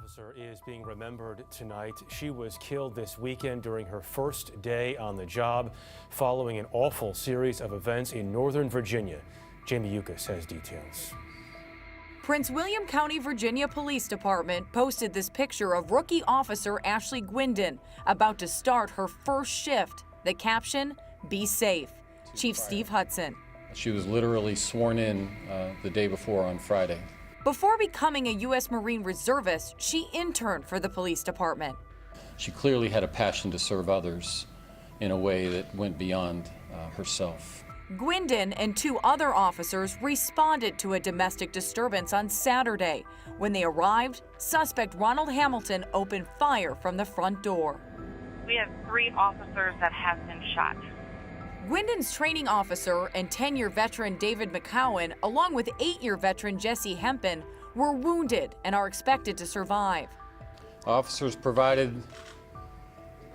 Officer is being remembered tonight. She was killed this weekend during her first day on the job following an awful series of events in Northern Virginia. Jamie Yukas has details. Prince William County, Virginia Police Department posted this picture of rookie officer Ashley Guindon about to start her first shift. The caption, "Be safe." Chief Steve Hudson. She was literally sworn in the day before on Friday. Before becoming a U.S. Marine reservist, she interned for the police department. She clearly had a passion to serve others in a way that went beyond herself. Guindon and two other officers responded to a domestic disturbance on Saturday. When they arrived, suspect Ronald Hamilton opened fire from the front door. We have 3 officers that have been shot. Guindon's training officer and 10-year veteran David McCowan, along with 8-year veteran Jesse Hempen, were wounded and are expected to survive. Officers provided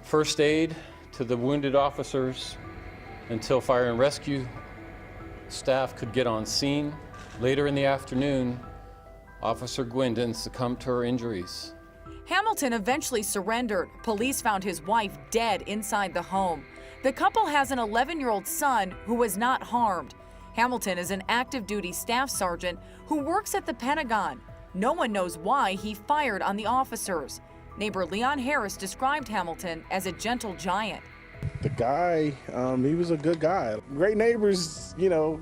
first aid to the wounded officers until fire and rescue staff could get on scene. Later in the afternoon, Officer Guindon succumbed to her injuries. Hamilton eventually surrendered. Police found his wife dead inside the home. The couple has an 11-year-old son who was not harmed. Hamilton is an active duty staff sergeant who works at the Pentagon. No one knows why he fired on the officers. Neighbor Leon Harris described Hamilton as a gentle giant. The guy, he was a good guy. Great neighbors,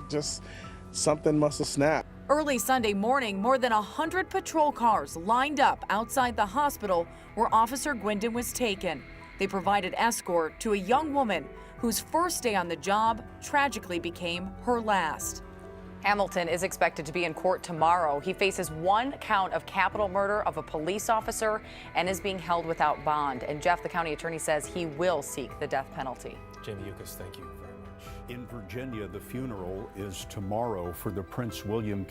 just something must have snapped. Early Sunday morning, more than 100 patrol cars lined up outside the hospital where Officer Guindon was taken. They provided escort to a young woman whose first day on the job tragically became her last. Hamilton is expected to be in court tomorrow. He faces 1 count of capital murder of a police officer and is being held without bond. And Jeff, the county attorney, says he will seek the death penalty. Jamie Yukas, thank you very much. In Virginia, the funeral is tomorrow for the Prince William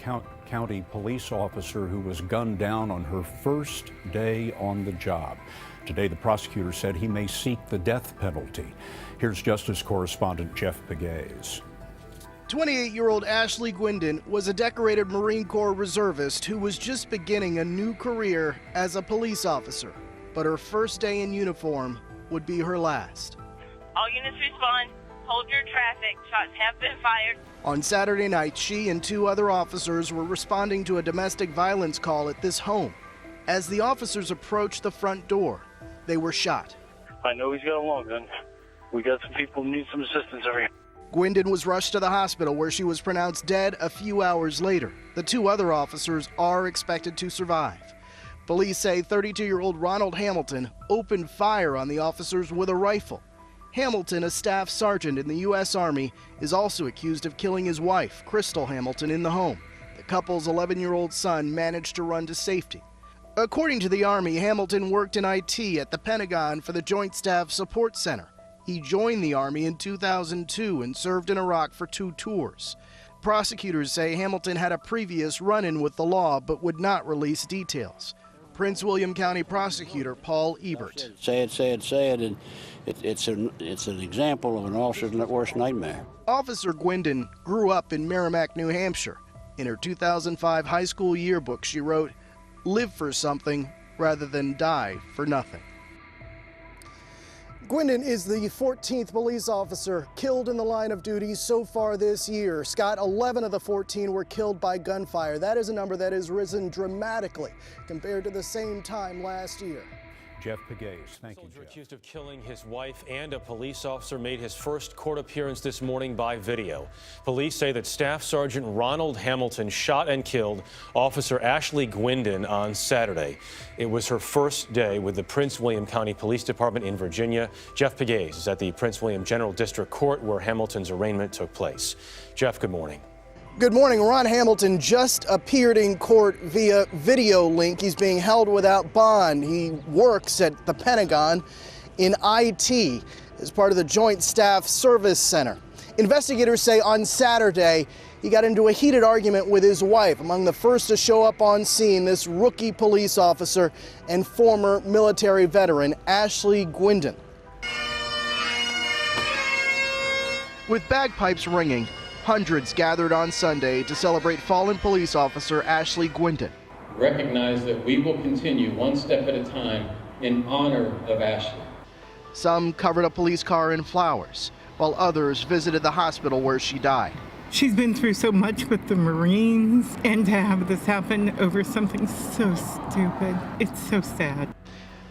County police officer who was gunned down on her first day on the job. Today, the prosecutor said he may seek the death penalty. Here's Justice Correspondent Jeff Pegues. 28-year-old Ashley Guindon was a decorated Marine Corps reservist who was just beginning a new career as a police officer. But her first day in uniform would be her last. All units respond. Hold your traffic. Shots have been fired. On Saturday night, she and 2 other officers were responding to a domestic violence call at this home. As the officers approached the front door, they were shot. I know he's got a long gun. We got some people who need some assistance over here. Guindon was rushed to the hospital where she was pronounced dead a few hours later. The 2 other officers are expected to survive. Police say 32-year-old Ronald Hamilton opened fire on the officers with a rifle. Hamilton, a staff sergeant in the U.S. Army, is also accused of killing his wife, Crystal Hamilton, in the home. The couple's 11-year-old son managed to run to safety. According to the Army, Hamilton worked in IT at the Pentagon for the Joint Staff Support Center. He joined the Army in 2002 and served in Iraq for 2 tours. Prosecutors say Hamilton had a previous run-in with the law but would not release details. Prince William County Prosecutor Paul Ebert. Say it, and it's an example of an officer's worst nightmare. Officer Guindon grew up in Merrimack, New Hampshire. In her 2005 high school yearbook, she wrote, "Live for something rather than die for nothing." Guindon is the 14th police officer killed in the line of duty so far this year. Scott, 11 of the 14 were killed by gunfire. That is a number that has risen dramatically compared to the same time last year. Jeff Pegues, thank you, Jeff. Accused of killing his wife and a police officer made his first court appearance this morning by video. Police say that Staff Sergeant Ronald Hamilton shot and killed Officer Ashley Guindon on Saturday. It was her first day with the Prince William County Police Department in Virginia. Jeff Pegues is at the Prince William General District Court where Hamilton's arraignment took place. Jeff, good morning. Good morning. Ron Hamilton just appeared in court via video link. He's being held without bond. He works at the Pentagon in IT as part of the Joint Staff Service Center. Investigators say on Saturday he got into a heated argument with his wife. Among the first to show up on scene, this rookie police officer and former military veteran, Ashley Guindon. With bagpipes ringing, hundreds gathered on Sunday to celebrate fallen police officer Ashley Guindon. recognize that we will continue one step at a time in honor of Ashley. Some covered a police car in flowers, while others visited the hospital where she died. She's been through so much with the Marines, and to have this happen over something so stupid, it's so sad.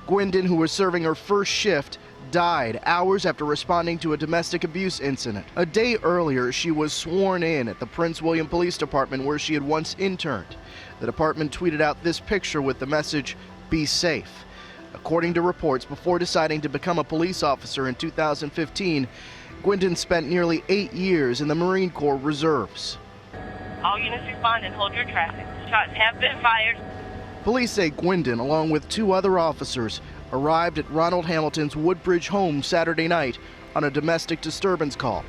Guindon, who was serving her first shift, died hours after responding to a domestic abuse incident. A day earlier, she was sworn in at the Prince William Police Department where she had once interned. The department tweeted out this picture with the message, "Be safe." According to reports, before deciding to become a police officer in 2015, Guindon spent nearly 8 years in the Marine Corps Reserves. All units respond and hold your traffic. Shots have been fired. Police say Guindon, along with 2 other officers, arrived at Ronald Hamilton's Woodbridge home Saturday night on a domestic disturbance call.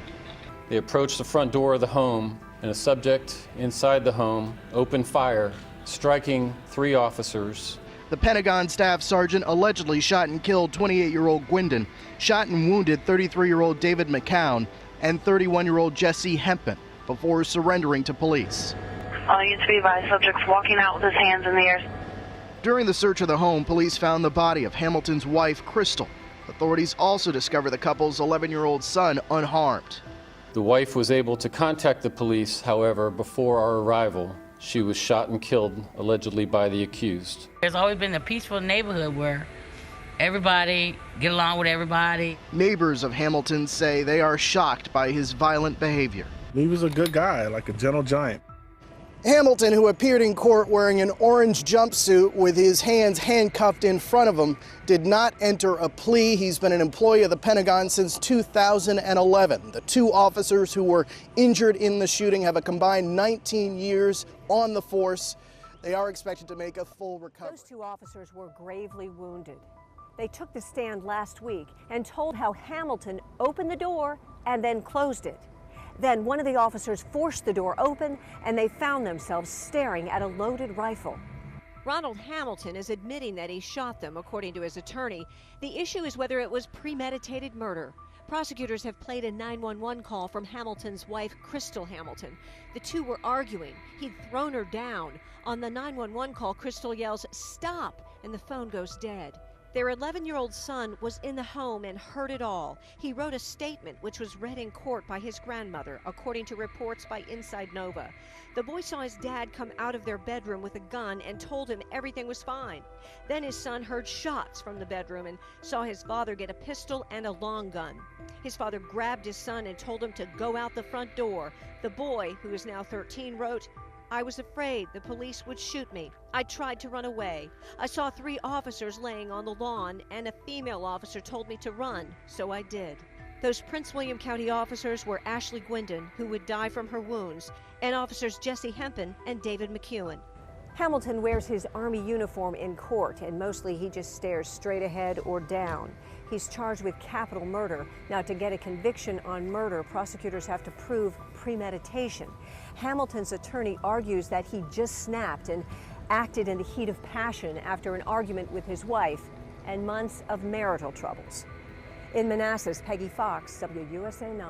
They approached the front door of the home, and a subject inside the home opened fire, striking 3 officers. The Pentagon staff sergeant allegedly shot and killed 28-year-old Guindon, shot and wounded 33-year-old David McCown and 31-year-old Jesse Hempin before surrendering to police. All units be advised, subjects walking out with his hands in the air. During the search of the home, police found the body of Hamilton's wife, Crystal. Authorities also discovered the couple's 11-year-old son unharmed. The wife was able to contact the police, however, before our arrival. She was shot and killed, allegedly by the accused. There's always been a peaceful neighborhood where everybody get along with everybody. Neighbors of Hamilton say they are shocked by his violent behavior. He was a good guy, like a gentle giant. Hamilton, who appeared in court wearing an orange jumpsuit with his hands handcuffed in front of him, did not enter a plea. He's been an employee of the Pentagon since 2011. The 2 officers who were injured in the shooting have a combined 19 years on the force. They are expected to make a full recovery. Those 2 officers were gravely wounded. They took the stand last week and told how Hamilton opened the door and then closed it. Then one of the officers forced the door open, and they found themselves staring at a loaded rifle. Ronald Hamilton is admitting that he shot them, according to his attorney. The issue is whether it was premeditated murder. Prosecutors have played a 911 call from Hamilton's wife, Crystal Hamilton. The 2 were arguing. He'd thrown her down. On the 911 call, Crystal yells, "Stop!" and the phone goes dead. Their 11-year-old son was in the home and heard it all. He wrote a statement which was read in court by his grandmother, according to reports by Inside Nova. The boy saw his dad come out of their bedroom with a gun and told him everything was fine. Then his son heard shots from the bedroom and saw his father get a pistol and a long gun. His father grabbed his son and told him to go out the front door. The boy, who is now 13, wrote, "I was afraid the police would shoot me. I tried to run away. I saw 3 officers laying on the lawn, and a female officer told me to run, so I did." Those Prince William County officers were Ashley Guindon, who would die from her wounds, and officers Jesse Hempin and David McEwen. Hamilton wears his Army uniform in court, and mostly he just stares straight ahead or down. He's charged with capital murder. Now, to get a conviction on murder, prosecutors have to prove premeditation. Hamilton's attorney argues that he just snapped and acted in the heat of passion after an argument with his wife and months of marital troubles. In Manassas, Peggy Fox, WUSA 9.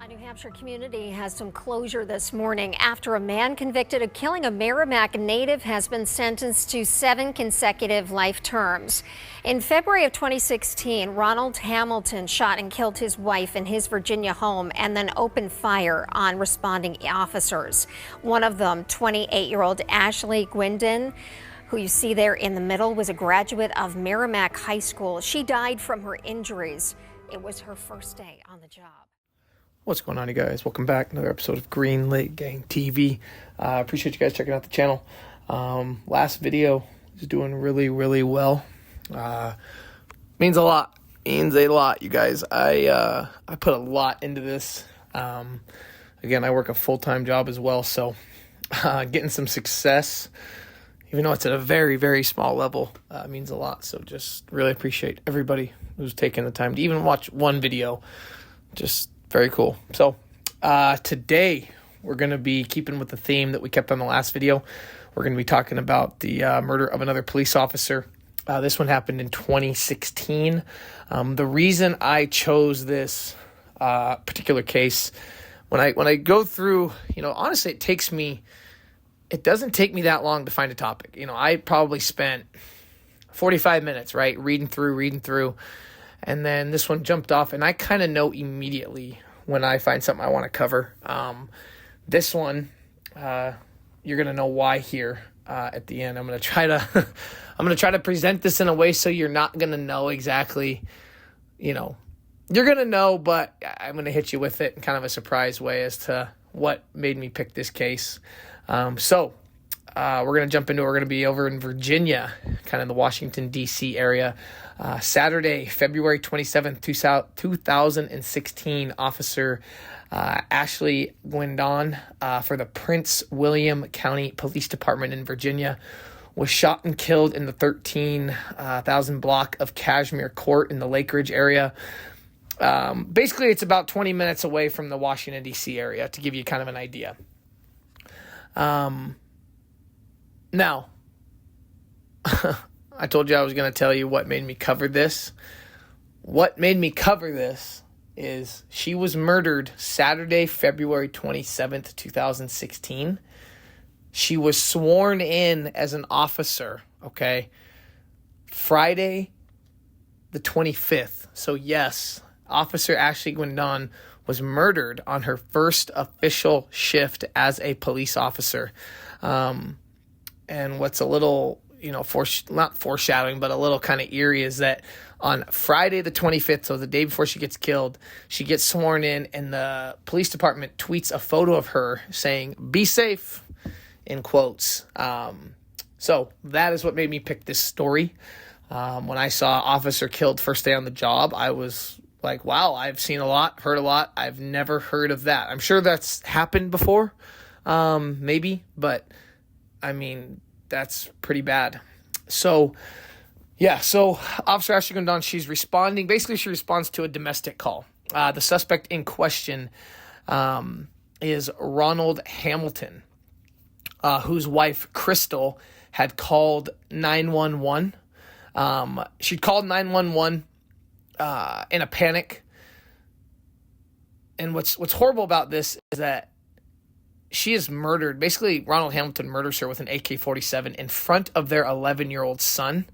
A New Hampshire community has some closure this morning after a man convicted of killing a Merrimack native has been sentenced to 7 consecutive life terms. In February of 2016, Ronald Hamilton shot and killed his wife in his Virginia home and then opened fire on responding officers. One of them, 28-year-old Ashley Guindon, who you see there in the middle, was a graduate of Merrimack High School. She died from her injuries. It was her first day on the job. What's going on, you guys? Welcome back. Another episode of Green Lake Gang TV. Appreciate you guys checking out the channel. Last video is doing really, really well. Means a lot. Means a lot, you guys. I put a lot into this. Again, I work a full-time job as well, so getting some success, even though it's at a very, very small level, means a lot. So just really appreciate everybody who's taking the time to even watch one video. Just very cool. So today we're going to be keeping with the theme that we kept on the last video. We're going to be talking about the murder of another police officer. This one happened in 2016. The reason I chose this particular case, when I go through, honestly, it takes me it doesn't take me that long to find a topic. I probably spent 45 minutes, right, reading through, and then this one jumped off, and I kind of know immediately when I find something I want to cover. This one, you're gonna know why here at the end. I'm gonna try to present this in a way so you're not gonna know exactly. You're gonna know, but I'm gonna hit you with it in kind of a surprise way as to what made me pick this case. So we're going to jump into it. We're going to be over in Virginia, kind of the Washington, D.C. area. Saturday, February 27th, 2016, Officer Ashley Guindon for the Prince William County Police Department in Virginia was shot and killed in the 13,000 block of Cashmere Court in the Lake Ridge area. Basically, it's about 20 minutes away from the Washington, D.C. area, to give you kind of an idea. Now, I told you I was going to tell you what made me cover this. What made me cover this is she was murdered Saturday, February 27th, 2016. She was sworn in as an officer, okay, Friday the 25th. So yes, Officer Ashley Guindon was murdered on her first official shift as a police officer. And what's a little, not foreshadowing, but a little kind of eerie is that on Friday the 25th, so the day before she gets killed, she gets sworn in, and the police department tweets a photo of her saying, "Be safe," in quotes. So that is what made me pick this story. When I saw officer killed first day on the job, I was like, wow, I've seen a lot, heard a lot. I've never heard of that. I'm sure that's happened before, maybe, but I mean, that's pretty bad. So, yeah, so Officer Ashley Guindon, she's responding. Basically, she responds to a domestic call. The suspect in question is Ronald Hamilton, whose wife, Crystal, had called 911. She'd called 911 in a panic. And what's horrible about this is that she is murdered. Basically, Ronald Hamilton murders her with an AK-47 in front of their 11-year-old son.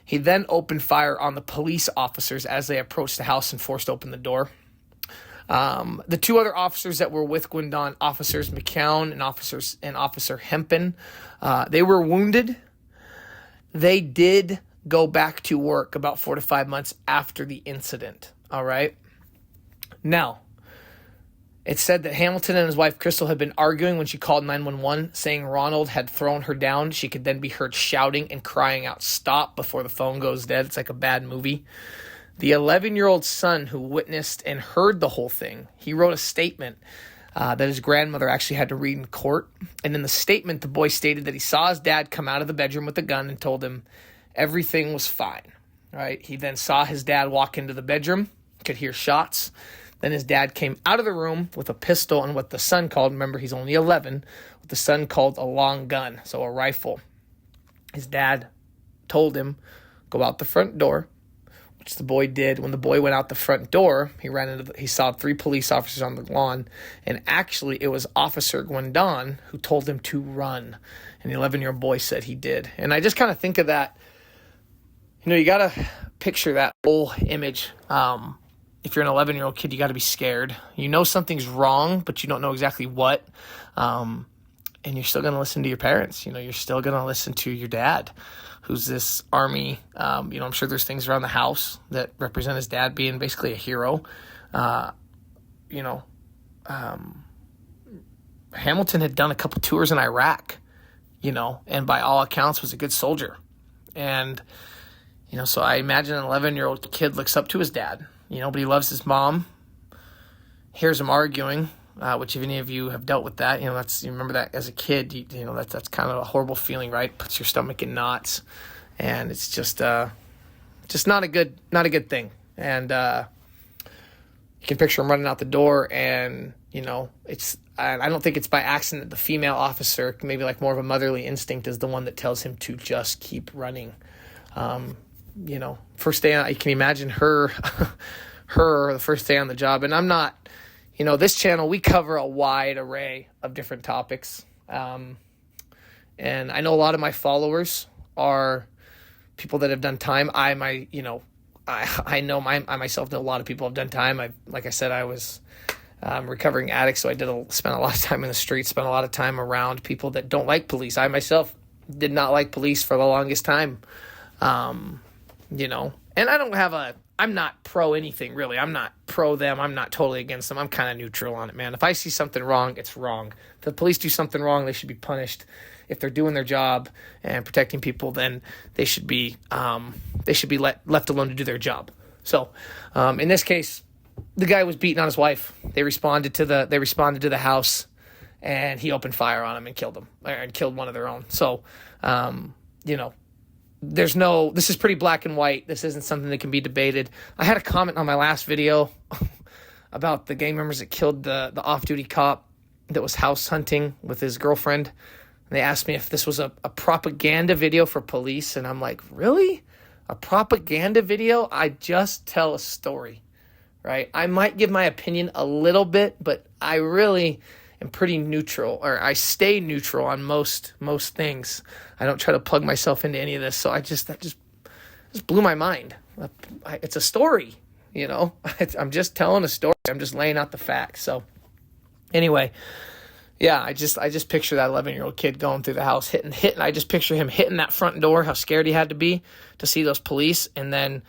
He then opened fire on the police officers as they approached the house and forced open the door. The two other officers that were with Guindon, Officers McCown and Officer Hempin, they were wounded. They did go back to work about 4 to 5 months after the incident. All right. Now, it said that Hamilton and his wife, Crystal, had been arguing when she called 911, saying Ronald had thrown her down. She could then be heard shouting and crying out, "Stop," before the phone goes dead. It's like a bad movie. The 11-year-old son who witnessed and heard the whole thing, he wrote a statement that his grandmother actually had to read in court. And in the statement, the boy stated that he saw his dad come out of the bedroom with a gun and told him everything was fine. Right? He then saw his dad walk into the bedroom, could hear shots. Then his dad came out of the room with a pistol and what the son called, remember he's only 11, what the son called a long gun, so a rifle. His dad told him, go out the front door, which the boy did. When the boy went out the front door, he saw 3 police officers on the lawn, and actually it was Officer Guindon who told him to run, and the 11-year-old boy said he did. And I just kind of think of that, you got to picture that whole image. If you're an 11-year-old kid, you got to be scared. You know something's wrong, but you don't know exactly what. And you're still going to listen to your parents. You're still going to listen to your dad, who's this army. I'm sure there's things around the house that represent his dad being basically a hero. Hamilton had done a couple tours in Iraq, and by all accounts was a good soldier. And, so I imagine an 11-year-old kid looks up to his dad. But he loves his mom, hears him arguing, which if any of you have dealt with that, you remember that as a kid, that's kind of a horrible feeling, right? Puts your stomach in knots, and it's just not a good thing. And you can picture him running out the door, and I don't think it's by accident that the female officer, maybe like more of a motherly instinct, is the one that tells him to just keep running. First day on, you can imagine her the first day on the job. And I'm not, this channel, we cover a wide array of different topics. And I know a lot of my followers are people that have done time. I myself know a lot of people have done time. Like I said, I was recovering addict, so I spent a lot of time in the streets, spent a lot of time around people that don't like police. I myself did not like police for the longest time, and I'm not pro anything really. I'm not pro them. I'm not totally against them. I'm kind of neutral on it, man. If I see something wrong, it's wrong. If the police do something wrong, they should be punished. If they're doing their job and protecting people, then they should be left alone to do their job. So, in this case, the guy was beating on his wife. They responded to the house, and he opened fire on him and killed him, and killed one of their own. So, this is pretty black and white. This isn't something that can be debated. I had a comment on my last video about the gang members that killed the off-duty cop that was house hunting with his girlfriend. And they asked me if this was a propaganda video for police. And I'm like, really? A propaganda video? I just tell a story, right? I might give my opinion a little bit, but I really am pretty neutral, or I stay neutral on most things. I don't try to plug myself into any of this. So that just blew my mind. It's a story, I'm just telling a story. I'm just laying out the facts. So anyway, yeah, I just picture that 11-year-old kid going through the house, hitting. I just picture him hitting that front door, how scared he had to be to see those police. And then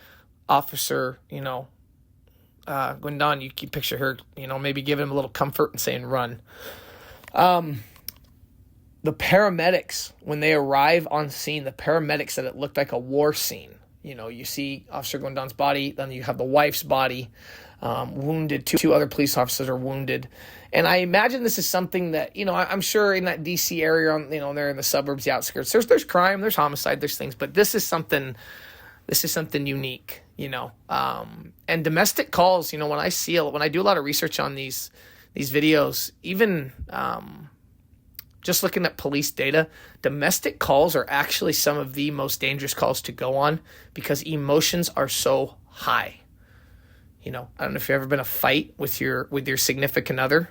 Officer, Guindon, you picture her, maybe giving him a little comfort and saying, run. The paramedics, when they arrive on scene, the paramedics said it looked like a war scene. You see Officer Guindon's body, then you have the wife's body, wounded. Two other police officers are wounded. And I imagine this is something that, I'm sure in that D.C. area, they're in the suburbs, the outskirts, there's crime, there's homicide, there's things, but this is something unique, and domestic calls, when I do a lot of research on these videos, even just looking at police data, domestic calls are actually some of the most dangerous calls to go on because emotions are so high. I don't know if you've ever been in a fight with your significant other,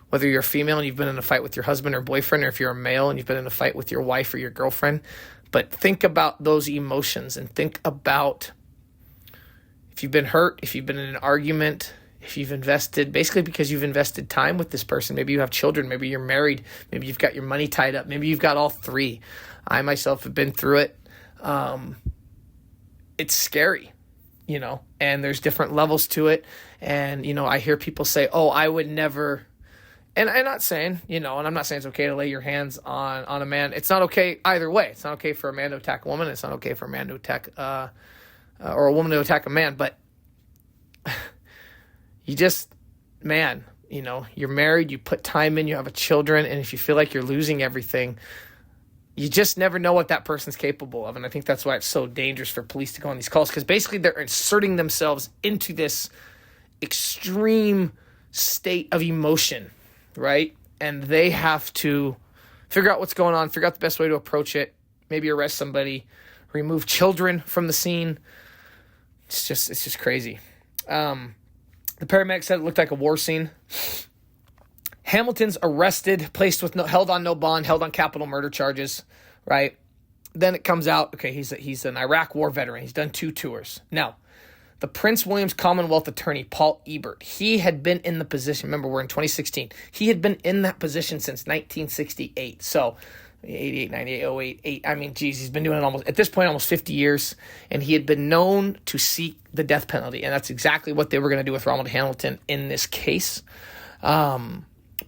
whether you're a female and you've been in a fight with your husband or boyfriend, or if you're a male and you've been in a fight with your wife or your girlfriend. But think about those emotions and think about if you've been hurt, if you've been in an argument, if you've invested, basically because you've invested time with this person. Maybe you have children, maybe you're married, maybe you've got your money tied up, maybe you've got all three. I myself have been through it. It's scary, and there's different levels to it. And, I hear people say, oh, I would never. And I'm not saying, and I'm not saying it's okay to lay your hands on a man. It's not okay either way. It's not okay for a man to attack a woman. It's not okay for a man to attack, or a woman to attack a man. But you're married, you put time in, you have children, and if you feel like you're losing everything, you just never know what that person's capable of. And I think that's why it's so dangerous for police to go on these calls, because basically they're inserting themselves into this extreme state of emotion, right? And they have to figure out what's going on, figure out the best way to approach it, maybe arrest somebody, remove children from the scene. It's just crazy. The paramedic said it looked like a war scene. Hamilton's arrested, held on no bond, held on capital murder charges, right? Then it comes out, okay, he's an Iraq war veteran. He's done 2 tours. Now, the Prince William's Commonwealth attorney, Paul Ebert, he had been in the position, remember we're in 2016, he had been in that position since 1968. So 88, 98, 08, 8, he's been doing it at this point, almost 50 years, and he had been known to seek the death penalty, and that's exactly what they were going to do with Ronald Hamilton in this case.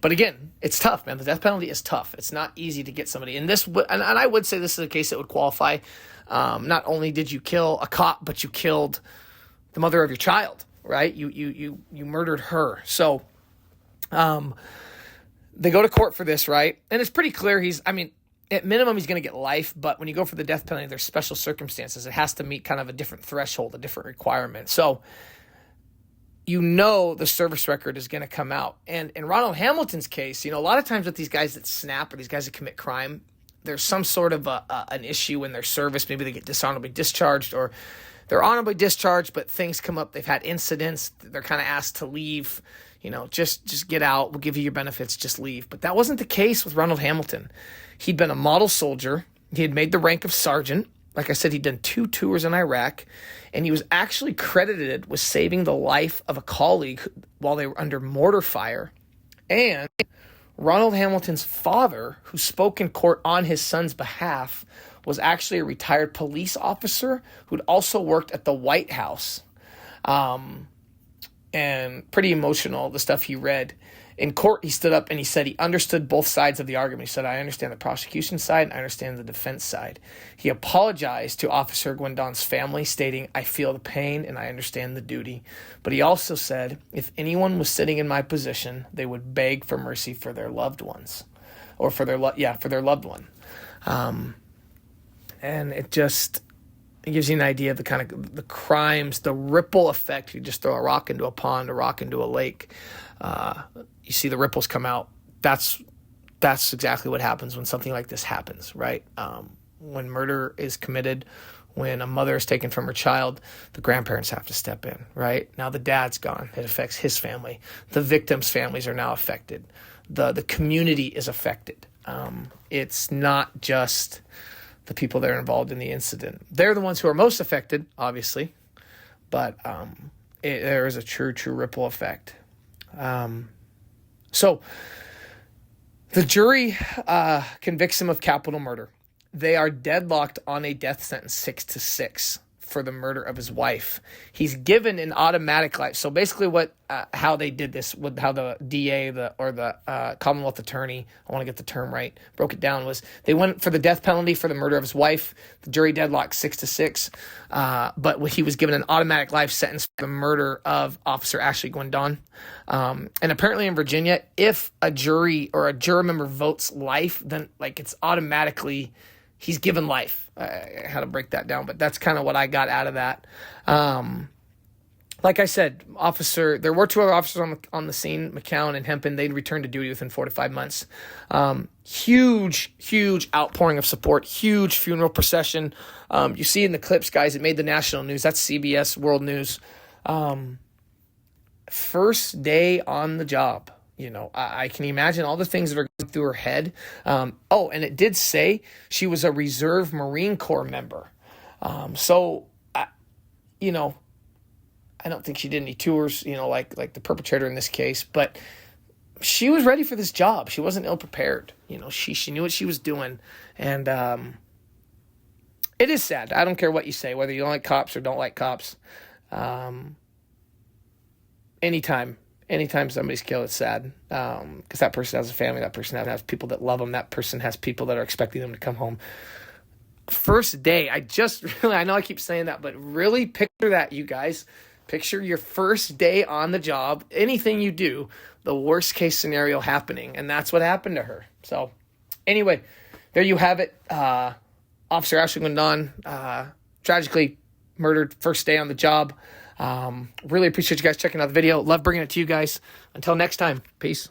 But again, it's tough, man. The death penalty is tough. It's not easy to get somebody. And I would say this is a case that would qualify. Not only did you kill a cop, but you killed the mother of your child, right? You murdered her. So they go to court for this, right? And it's pretty clear at minimum, he's going to get life. But when you go for the death penalty, there's special circumstances. It has to meet kind of a different threshold, a different requirement. So the service record is going to come out. And in Ronald Hamilton's case, a lot of times with these guys that snap or these guys that commit crime, there's some sort of an issue in their service. Maybe they get dishonorably discharged, or they're honorably discharged, but things come up. They've had incidents. They're kind of asked to leave. You know, just get out. We'll give you your benefits. Just leave. But that wasn't the case with Ronald Hamilton. He'd been a model soldier. He had made the rank of sergeant. Like I said, he'd done 2 tours in Iraq, and he was actually credited with saving the life of a colleague while they were under mortar fire. And Ronald Hamilton's father, who spoke in court on his son's behalf, was actually a retired police officer who'd also worked at the White House. And pretty emotional, the stuff he read. In court, he stood up and he said he understood both sides of the argument. He said, I understand the prosecution side and I understand the defense side. He apologized to Officer Guindon's family, stating, I feel the pain and I understand the duty. But he also said, if anyone was sitting in my position, they would beg for mercy for their loved ones. Or for their loved one. And it gives you an idea of the kind of the crimes, the ripple effect. You just throw a rock into a pond, a rock into a lake. You see the ripples come out. That's exactly what happens when something like this happens, right? When murder is committed, when a mother is taken from her child, the grandparents have to step in, right? Now the dad's gone. It affects his family. The victims' families are now affected. The community is affected. It's not just the people that are involved in the incident. They're the ones who are most affected, obviously, but there is a true ripple effect. So the jury convicts him of capital murder. They are deadlocked on a death sentence, 6 to 6, for the murder of his wife. He's given an automatic life. So basically how they did this, with how the DA or the Commonwealth attorney, I want to get the term right, broke it down, was they went for the death penalty for the murder of his wife. The jury deadlocked 6 to 6, but he was given an automatic life sentence for the murder of Officer Ashley Guindon. And apparently in Virginia, if a jury or a juror member votes life, then it's automatically he's given life. I had to break that down, but that's kind of what I got out of that. Like I said, there were 2 other officers on the scene, McCown and Hempen. They'd returned to duty within 4 to 5 months. Huge outpouring of support, huge funeral procession. You see in the clips, guys, it made the national news. That's CBS World News. First day on the job. You know, I can imagine all the things that are going through her head. And it did say she was a reserve Marine Corps member. I don't think she did any tours, like the perpetrator in this case, but she was ready for this job. She wasn't ill prepared. She knew what she was doing. And it is sad. I don't care what you say, whether you don't like cops or don't like cops. Anytime somebody's killed, it's sad, because that person has a family, that person has people that love them, that person has people that are expecting them to come home. First day, I know I keep saying that, but really picture that, you guys. Picture your first day on the job, anything you do, the worst case scenario happening, and that's what happened to her. So anyway, there you have it. Officer Ashley Guindon, tragically murdered first day on the job. Really appreciate you guys checking out the video. Love bringing it to you guys. Until next time, peace.